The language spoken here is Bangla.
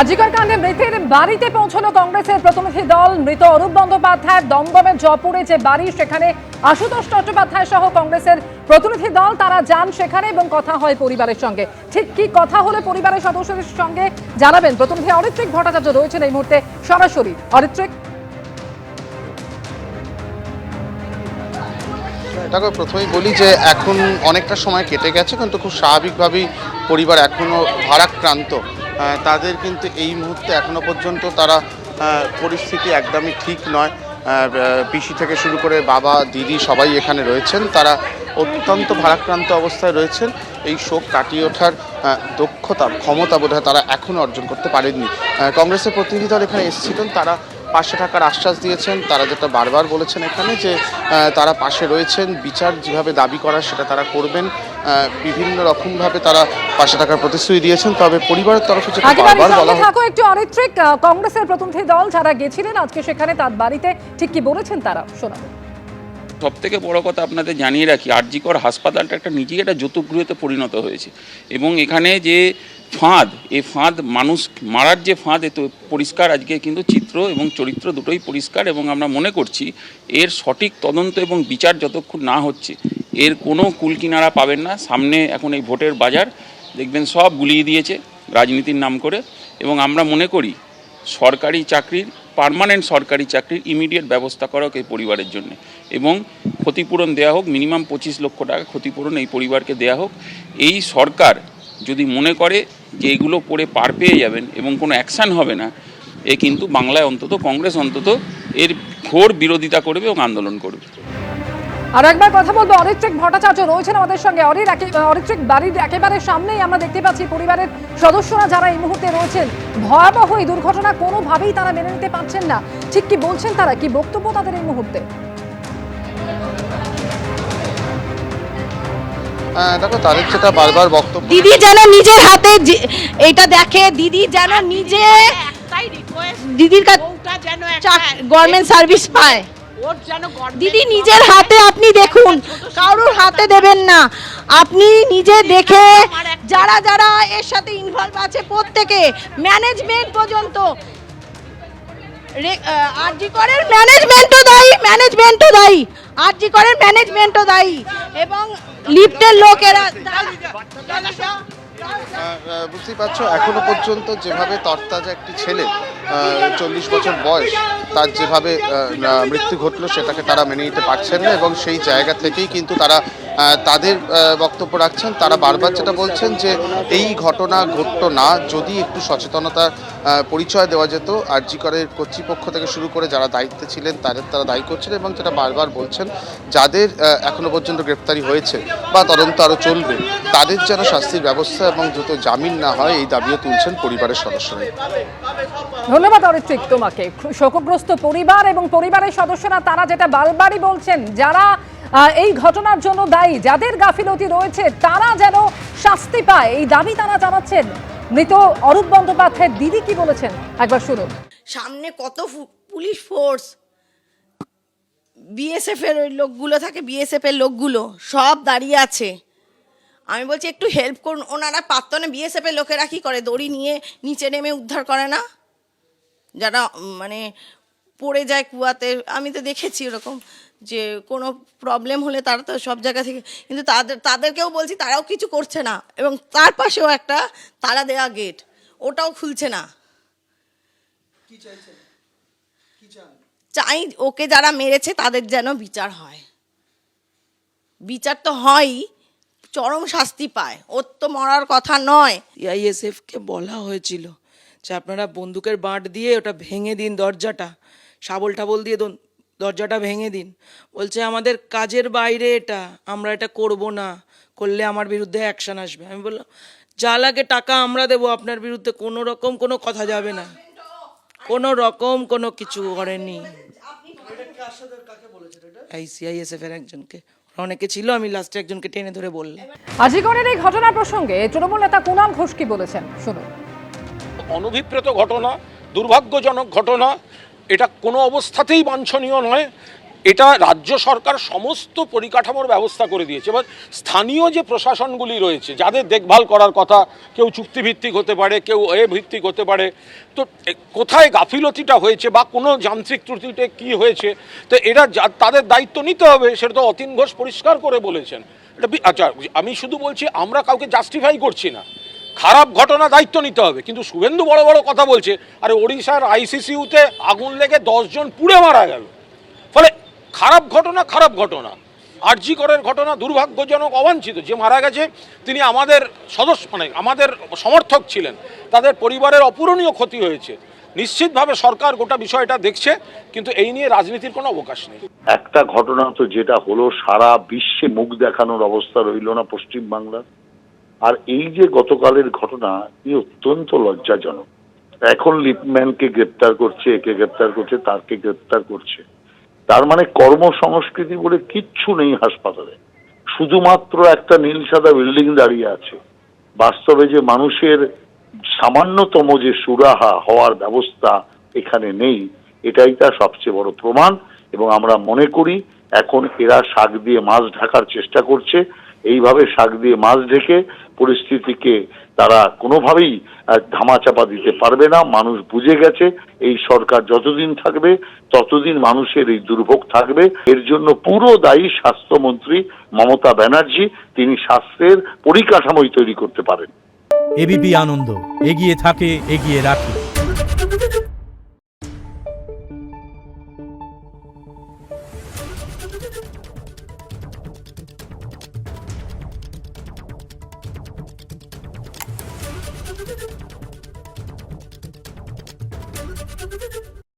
আজিকার কাণ্ডে মৃতের বাড়িতে পৌঁছলো কংগ্রেসের প্রতিনিধি দল। মৃত অরূপ বন্দ্যোপাধ্যায়ের দমদমে জয়পুরে যে বাড়ি, সেখানে আশুতোষ চট্টোপাধ্যায় সহ কংগ্রেসের প্রতিনিধি দল তারা যান সেখানে এবং কথা হয় পরিবারের সঙ্গে। ঠিক কি কথা হলে পরিবারের সদস্যদের সঙ্গে জানাবেন প্রতিনিধি অরিত্রিক ভট্টাচার্য রয়েছেন এই মুহূর্তে সরাসরি। অরিত্রিক, দেখো, প্রথমেই বলি যে এখন অনেকটা সময় কেটে গেছে, কিন্তু খুব স্বাভাবিকভাবেই পরিবার এখনও ভারাক্রান্ত। তাদের কিন্তু এই মুহূর্তে এখনো পর্যন্ত তারা পরিস্থিতি একদমই ঠিক নয়। পিসি থেকে শুরু করে বাবা, দিদি সবাই এখানে রয়েছেন, তারা অত্যন্ত ভারাক্রান্ত অবস্থায় রয়েছেন। এই শোক কাটিয়ে ওঠার ক্ষমতা বোধহয় তারা এখনও অর্জন করতে পারেননি। কংগ্রেসের প্রতিনিধি দল এখানে এসেছিলেন, তারা পাশে থাকার আশ্বাস দিয়েছেন। তারা যেটা বারবার বলেছেন এখানে যে তারা পাশে রয়েছেন, বিচার যেভাবে দাবি করার সেটা তারা করবেন। বিভিন্ন রকমভাবে তারা পাশে থাকার প্রতিশ্রুতি দিয়েছেন। তবে পরিবারের তরফে যেটা বারবার বলা হয়, একটু অরিত্রিক, কংগ্রেসের প্রতিনিধি দল যারা গেছিলেন আজকে সেখানে তার বাড়িতে ঠিক কি বলেছেন তারা শোনাবো। সব থেকে বড় কথা আপনাদের জানিয়ে রাখি, আরজিকর হাসপাতালটা নিজেই একটা যৌতুকগৃহতে পরিণত হয়েছে এবং এখানে যে ফাঁদ, এই ফাঁদ মানুষ মারার যে ফাঁদ, এ তো পরিষ্কার আজকে কিন্তু চিত্র এবং চরিত্র দুটোই পরিষ্কার। এবং আমরা মনে করছি এর সঠিক তদন্ত এবং বিচার যতক্ষণ না হচ্ছে এর কোনো কুলকিনারা পাবেন না। সামনে এখন এই ভোটের বাজার দেখবেন সব গুলিয়ে দিয়েছে রাজনীতির নাম করে। এবং আমরা মনে করি সরকারি চাকরির, পার্মানেন্ট সরকারি চাকরির ইমিডিয়েট ব্যবস্থা করা হোক এই পরিবারের জন্য এবং ক্ষতিপূরণ দেওয়া হোক। মিনিমাম 25 লক্ষ টাকা ক্ষতিপূরণ এই পরিবারকে দেওয়া হোক। এই সরকার যদি মনে করে যে এগুলো পড়ে পার পেয়ে যাবেন এবং কোনো অ্যাকশান হবে না, এ কিন্তু বাংলায় অন্তত কংগ্রেস অন্তত এর ঘোর বিরোধিতা করবে এবং আন্দোলন করবে। আর একবার কথা বলবো, অরিত্রিক ভট্টাচার্য রয়েছেন আমাদের সঙ্গে। অরিত্রিক, বাড়ির একেবারে সামনেই আমরা দেখতে পাচ্ছি পরিবারের সদস্যরা যারা এই মুহূর্তে রয়েছেন, ভয়াবহ এই দুর্ঘটনা কোনোভাবেই তারা মেনে নিতে পারছেন না। ঠিক কি বলছেন তারা, কি বক্তব্য তাদের এই মুহূর্তে? দেখো, তাদের যেটা বারবার বক্তব্য, দিদি যেন নিজের হাতে এটা দেখে, দিদি যেন নিজে দিদির কাছে গভর্নমেন্ট সার্ভিস পায়। দিদি নিজের হাতে আপনি দেখুন, কারোর হাতে দেবেন না। আপনি নিজে দেখে যারা যারা এর সাথে ইনভলভ আছে প্রত্যেকে, ম্যানেজমেন্ট পর্যন্ত, আরজিকরের ম্যানেজমেন্টও দায়ী, আরজিকরের ম্যানেজমেন্টও দায়ী এবং লিফটের লোকেরা। বুঝতেই পারছো, এখনো পর্যন্ত যেভাবে তরতাজা একটি ছেলে, 40 বছর বয়স, তার যেভাবে মৃত্যু ঘটলো সেটাকে তারা মেনে নিতে পারছেন না এবং সেই জায়গা থেকেই কিন্তু তারা তাদের বক্তব্য রাখছেন। তারা বারবার যেটা বলছেন যে এই ঘটনা ঘটতো না যদি একটু সচেতনতার পরিচয় দেওয়া যেত। আরজিকরের কর্তৃপক্ষ থেকে শুরু করে যারা দায়িত্বে ছিলেন তারা দায়ী করছেন এবং যেটা বারবার বলছেন, যাদের এখনো পর্যন্ত গ্রেপ্তারি হয়েছে বা তদন্ত আরও চলবে, তাদের যেন শাস্তির ব্যবস্থা এবং দ্রুত জামিন না হয়, এই দাবিও তুলছেন পরিবারের সদস্যরা। ধন্যবাদ অরিত্রিক তোমাকে। শোকগ্রস্ত পরিবার এবং পরিবারের সদস্যরা তারা যেটা বারবারই বলছেন, যারা এই ঘটনার জন্য দায়ী, যাদের গাফিলতি রয়েছে, তারা যেন শাস্তি পায়, এই দাবি তারা জানাচ্ছেন। মৃত অরূপ বন্দ্যোপাধ্যায়ের দিদি কি বলেছেন একবার শুনুন। সামনে কত পুলিশ ফোর্স, বিএসএফ এর লোকগুলো থাকে, বিএসএফ এর লোকগুলো সব দাঁড়িয়ে আছে। আমি বলছি একটু হেল্প করুন। ওনারা পারত না? বিএসএফ এর লোকেরা কি করে, দড়ি নিয়ে নিচে নেমে উদ্ধার করে না? যারা মানে পড়ে যায় কুয়াতে, আমি তো দেখেছি ওরকম, যে কোনো প্রবলেম হলে তারা তো সব জায়গা থেকে, কিন্তু তাদেরকেও বলছি, তারাও কিছু করছে না। এবং তার পাশেও একটা তালা দেওয়া গেট, ওটাও খুলছে না। চাই ওকে যারা মেরেছে তাদের যেন বিচার হয়। বিচার তো হয়ই, চরম শাস্তি পায়, ওর তো মরার কথা নয়। আইএসএফকে বলা হয়েছিল যে আপনারা বন্দুকের বাঁট দিয়ে ওটা ভেঙে দিন, দরজাটা শাবল টাবল দিয়ে দরজাটা ভেঙে দিন। বলছে আমাদের কাজের বাইরে এটা, আমরা এটা করব না, করলে আমার বিরুদ্ধে অ্যাকশন আসবে। আমি বললাম যা লাগে টাকা আমরা দেবো, আপনার বিরুদ্ধে কোনো রকম কোনো কথা যাবে না। কোনো রকম কোনো কিছু করেনি। আইসিআইএসএফ এর একজনকে, অনেকে ছিল, আমি লাস্টে একজনকে টেনে ধরে বললাম। আজিকরের এই ঘটনা প্রসঙ্গে তৃণমূল নেতা কুণাল ঘোষ কি বলেছেন শুনুন। অনভিপ্রেত ঘটনা, দুর্ভাগ্যজনক ঘটনা, এটা কোনো অবস্থাতেই বাঞ্ছনীয় নয়। এটা রাজ্য সরকার সমস্ত পরিকাঠামোর ব্যবস্থা করে দিয়েছে। এবার স্থানীয় যে প্রশাসনগুলি রয়েছে যাদের দেখভাল করার কথা, কেউ চুক্তিভিত্তিক হতে পারে, কেউ ভিত্তিক হতে পারে, তো কোথায় গাফিলতিটা হয়েছে বা কোনো যান্ত্রিক ত্রুটিতে কি হয়েছে, তো এরা তাদের দায়িত্ব নিতে হবে। সেটা তো অতীন ঘোষ পরিষ্কার করে বলেছেন। এটা আচ্ছা, আমি শুধু বলছি আমরা কাউকে জাস্টিফাই করছি না, খারাপ ঘটনা দায়িত্ব নিতে হবে, কিন্তু শুভেন্দু বড় বড় কথা বলছে। আরে ওড়িশার আইসিসিউতে আগুন লেগে 10 জন পুড়ে মারা গেল, ফলে খারাপ ঘটনা। আরজি করের ঘটনা দুর্ভাগ্যজনক, অবাঞ্ছিত। যে মারা গেছে তিনি আমাদের সদস্য, মানে আমাদের সমর্থক ছিলেন, তাদের পরিবারের অপূরণীয় ক্ষতি হয়েছে। নিশ্চিতভাবে সরকার গোটা বিষয়টা দেখছে, কিন্তু এই নিয়ে রাজনীতির কোনো অবকাশ নেই। একটা ঘটনা তো যেটা হলো, সারা বিশ্বে মুখ দেখানোর অবস্থা রইল না পশ্চিমবাংলার। আর এই যে গতকালের ঘটনা, এই অত্যন্ত লজ্জাজনক। এখন লিপম্যানকে গ্রেপ্তার করছে, একে গ্রেপ্তার করছে, তাকে গ্রেপ্তার করছে। তার মানে কর্মসংস্কৃতি বলে কিচ্ছু নেই হাসপাতালে, শুধুমাত্র একটা নীল সাদা বিল্ডিং দাঁড়িয়ে আছে। বাস্তবে যে মানুষের সামান্যতম যে সুরাহা হওয়ার ব্যবস্থা এখানে নেই, এটাই তার সবচেয়ে বড় প্রমাণ। এবং আমরা মনে করি এখন এরা শাক দিয়ে মাছ ঢাকার চেষ্টা করছে। এইভাবে শাক দিয়ে মাছ ঢেকে পরিস্থিতিকে তারা কোনোভাবেই ধামাচাপা দিতে পারবে না। মানুষ বুঝে গেছে এই সরকার যতদিন থাকবে ততদিন মানুষের এই দুর্ভোগ থাকবে। এর জন্য পুরো দায়ী স্বাস্থ্যমন্ত্রী মমতা ব্যানার্জি। তিনি স্বাস্থ্যের পরিকাঠামোই তৈরি করতে পারেন। এবিপি আনন্দ, এগিয়ে থাকে, এগিয়ে রাখে।